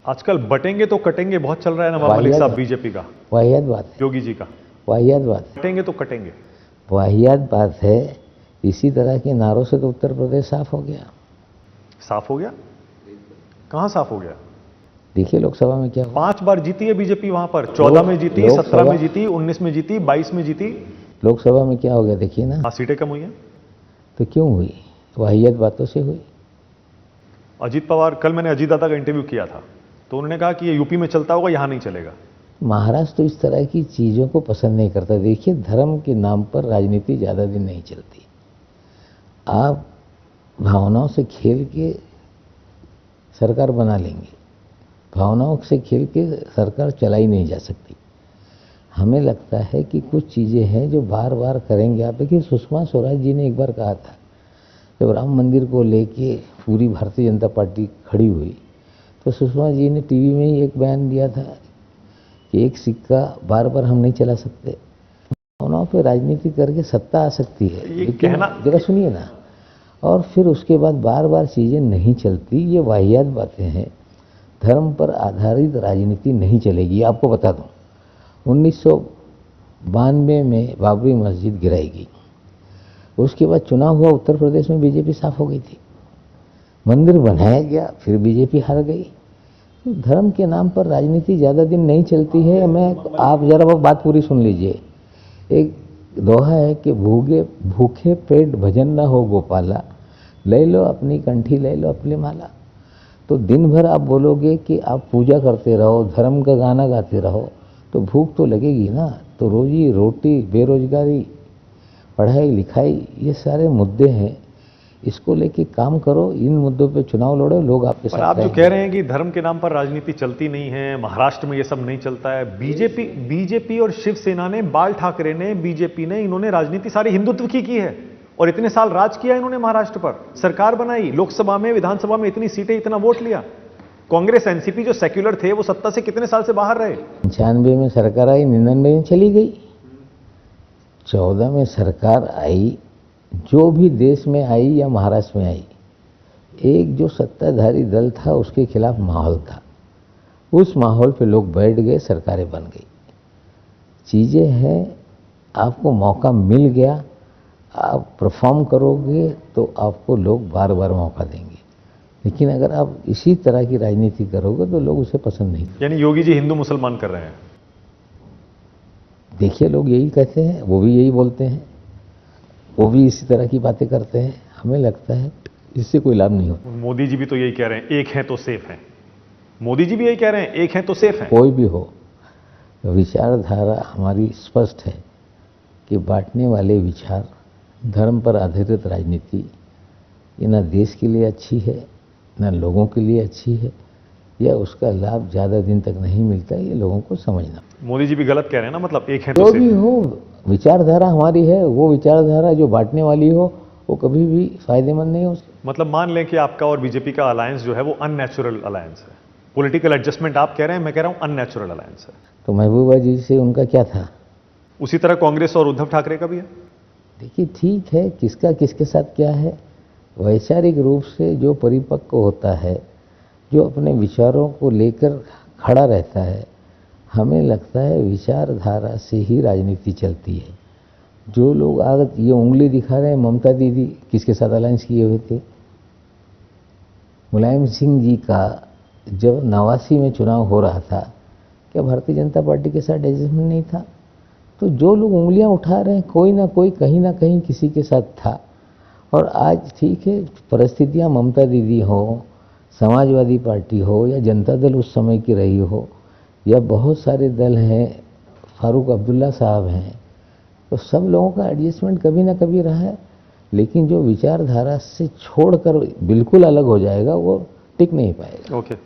आजकल बटेंगे तो कटेंगे बहुत चल रहा है नवाब मलिक साहब बीजेपी का। वाहियात बात है, योगी जी का वाहियात बात है, बटेंगे तो कटेंगे। वाहियात बात है। इसी तरह के नारों से तो उत्तर प्रदेश साफ हो गया। साफ हो गया? कहां साफ हो गया? देखिए लोकसभा में क्या हुआ। 5 बार जीती है बीजेपी वहां पर। 14 में जीती, 17 में जीती, 19 में जीती, 22 में जीती। लोकसभा में क्या हो गया देखिए ना। 5 सीटें कम हुई हैं। तो क्यों हुई? वाहियात बातों से हुई। अजीत पवार, कल मैंने अजीत दादा का इंटरव्यू किया था तो उन्होंने कहा कि ये यूपी में चलता होगा, यहां नहीं चलेगा। महाराष्ट्र तो इस तरह की चीज़ों को पसंद नहीं करता। देखिए धर्म के नाम पर राजनीति ज़्यादा दिन नहीं चलती। आप भावनाओं से खेल के सरकार बना लेंगे, भावनाओं से खेल के सरकार चलाई नहीं जा सकती। हमें लगता है कि कुछ चीज़ें हैं जो बार बार करेंगे। आप देखिए सुषमा स्वराज जी ने एक बार कहा था, जब राम मंदिर को लेके पूरी भारतीय जनता पार्टी खड़ी हुई तो सुषमा जी ने टीवी में ही एक बयान दिया था कि एक सिक्का बार बार हम नहीं चला सकते। भावनाओं पे राजनीति करके सत्ता आ सकती है, लेकिन जरा सुनिए ना। और फिर उसके बाद बार बार चीज़ें नहीं चलती। ये वाहियात बातें हैं। धर्म पर आधारित राजनीति नहीं चलेगी। आपको बता दूं 1992 में बाबरी मस्जिद गिराई गई। उसके बाद चुनाव हुआ, उत्तर प्रदेश में बीजेपी साफ हो गई थी, मंदिर बनाया गया, फिर बीजेपी हार गई। तो धर्म के नाम पर राजनीति ज़्यादा दिन नहीं चलती है। आप जरा वो बात पूरी सुन लीजिए। एक दोहा है कि भूखे पेट भजन न हो गोपाला, ले लो अपनी कंठी ले लो अपनी माला। तो दिन भर आप बोलोगे कि आप पूजा करते रहो, धर्म का गाना गाते रहो, तो भूख तो लगेगी ना। तो रोजी रोटी, बेरोजगारी, पढ़ाई लिखाई, ये सारे मुद्दे हैं। इसको लेके काम करो, इन मुद्दों पे चुनाव लड़ो, लोग आपके साथ। आप जो कह रहे हैं कि धर्म के नाम पर राजनीति चलती नहीं है, महाराष्ट्र में ये सब नहीं चलता है। बीजेपी और शिवसेना ने, बाल ठाकरे ने, बीजेपी ने, इन्होंने राजनीति सारी हिंदुत्व की है और इतने साल राज किया इन्होंने महाराष्ट्र पर, सरकार बनाई, लोकसभा में विधानसभा में इतनी सीटें, इतना वोट लिया। कांग्रेस एनसीपी जो सेक्युलर थे वो सत्ता से कितने साल से बाहर रहे। 95 में सरकार आई, 99 में चली गई, 14 में सरकार आई। जो भी देश में आई या महाराष्ट्र में आई, एक जो सत्ताधारी दल था उसके खिलाफ माहौल था। उस माहौल पे लोग बैठ गए, सरकारें बन गई। चीज़ें हैं, आपको मौका मिल गया, आप परफॉर्म करोगे तो आपको लोग बार बार मौका देंगे। लेकिन अगर आप इसी तरह की राजनीति करोगे तो लोग उसे पसंद नहीं करेंगे। यानी योगी जी हिंदू मुसलमान कर रहे हैं। देखिए लोग यही कहते हैं, वो भी यही बोलते हैं, वो भी इसी तरह की बातें करते हैं। हमें लगता है इससे कोई लाभ नहीं होता। मोदी जी भी तो यही कह रहे हैं, एक हैं तो सेफ हैं। मोदी जी भी यही कह रहे हैं, एक हैं तो सेफ हैं। कोई भी हो, विचारधारा हमारी स्पष्ट है कि बांटने वाले विचार, धर्म पर आधारित राजनीति, ये ना देश के लिए अच्छी है, ना लोगों के लिए अच्छी है, या उसका लाभ ज़्यादा दिन तक नहीं मिलता। ये लोगों को समझना। मोदी जी भी गलत कह रहे हैं ना, मतलब एक हैं तो जो सेफ भी हो, विचारधारा हमारी है, वो विचारधारा जो बांटने वाली हो वो कभी भी फायदेमंद नहीं हो सकती। मतलब मान लें कि आपका और बीजेपी का अलायंस जो है वो अननेचुरल अलायंस है, पॉलिटिकल एडजस्टमेंट आप कह रहे हैं, मैं कह रहा हूं अननेचुरल अलायंस है। तो महबूबा जी से उनका क्या था? उसी तरह कांग्रेस और उद्धव ठाकरे का भी है। देखिए ठीक है, किसका किसके साथ क्या है। वैचारिक रूप से जो परिपक्व होता है, जो अपने विचारों को लेकर खड़ा रहता है, हमें लगता है विचारधारा से ही राजनीति चलती है। जो लोग आज ये उंगली दिखा रहे हैं, ममता दीदी किसके साथ अलायंस किए हुए थे? मुलायम सिंह जी का जब 89 में चुनाव हो रहा था, क्या भारतीय जनता पार्टी के साथ एडजस्टमेंट नहीं था? तो जो लोग उंगलियां उठा रहे हैं, कोई ना कोई कहीं ना कहीं किसी के साथ था। और आज ठीक है, परिस्थितियां ममता दीदी हो, समाजवादी पार्टी हो, या जनता दल उस समय की रही हो, या बहुत सारे दल हैं, फारूक अब्दुल्ला साहब हैं, तो सब लोगों का एडजस्टमेंट कभी ना कभी रहा है। लेकिन जो विचारधारा से छोड़कर बिल्कुल अलग हो जाएगा वो टिक नहीं पाएगा। ओके।